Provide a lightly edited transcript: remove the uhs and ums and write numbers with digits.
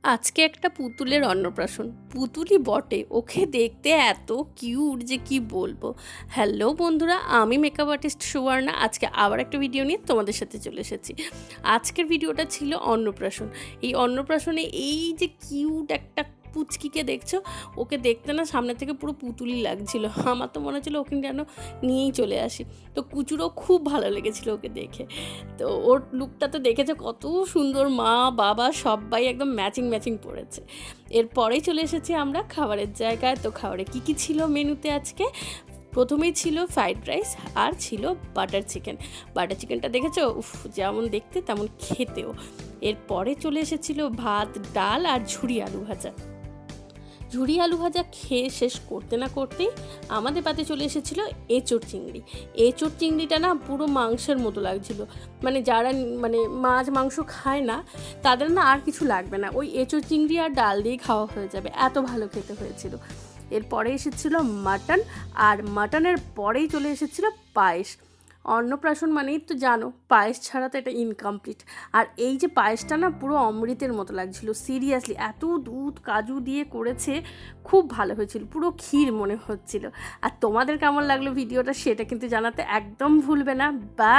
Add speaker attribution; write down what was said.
Speaker 1: আজকে একটা পুতুলের অন্নপ্রাশন। পুতুলই বটে, ওকে দেখতে এত কিউট যে কি বলবো। হ্যালো বন্ধুরা, আমি মেকআপ আর্টিস্ট সুবর্ণা। আজকে আবার একটা ভিডিও নিয়ে তোমাদের সাথে চলে এসেছি। আজকের ভিডিওটা ছিল অন্নপ্রাশন। এই অন্নপ্রাশনে এই যে কিউট একটা পুচকিকে দেখছো, ওকে দেখতে না সামনে থেকে পুরো পুতুলই লাগছিল। আমার তো মনে হচ্ছিলো ওকে যেন নিয়েই চলে আসি। তো কুচুরও খুব ভালো লেগেছিলো ওকে দেখে। তো ওর লুকটা তো দেখেছে কত সুন্দর, মা বাবা সবাই একদম ম্যাচিং ম্যাচিং পড়েছে। এরপরেই চলে এসেছি আমরা খাবারের জায়গায়। তো খাবারে কী কী ছিল মেনুতে আজকে? প্রথমেই ছিল ফ্রাইড রাইস আর ছিল বাটার চিকেন। বাটার চিকেনটা দেখেছো, উফ, যেমন দেখতে তেমন খেতেও। এরপরে চলে এসেছিল ভাত, ডাল আর ঝুরি আলু ভাজা। ঝুরি আলু ভাজা খেয়ে শেষ করতে না করতেই আমাদের পাতে চলে এসেছিল এঁচোড় চিংড়ি। এঁচোড় চিংড়িটা না পুরো মাংসের মতো লাগছিল। মানে যারা মাছ মাংস খায় না, তাদের না আর কিছু লাগবে না, ওই এঁচোড় চিংড়ি আর ডাল দিয়ে খাওয়া হয়ে যাবে, এত ভালো খেতে হয়েছিল। এরপরে এসেছিল মাটন, আর মাটনের পরেই চলে এসেছিল পায়েস। অন্নপ্রাশন মানেই তো জানো, পায়েস ছাড়া তো এটা ইনকমপ্লিট। আর এই যে পায়েসটা না পুরো অমৃতের মতো লাগছিল, সিরিয়াসলি এত দুধ কাজু দিয়ে করেছে, খুব ভালো হয়েছিল, পুরো ক্ষীর মনে হচ্ছিল। আর তোমাদের কেমন লাগলো ভিডিওটা সেটা কিন্তু জানাতে একদম ভুলবে না। বা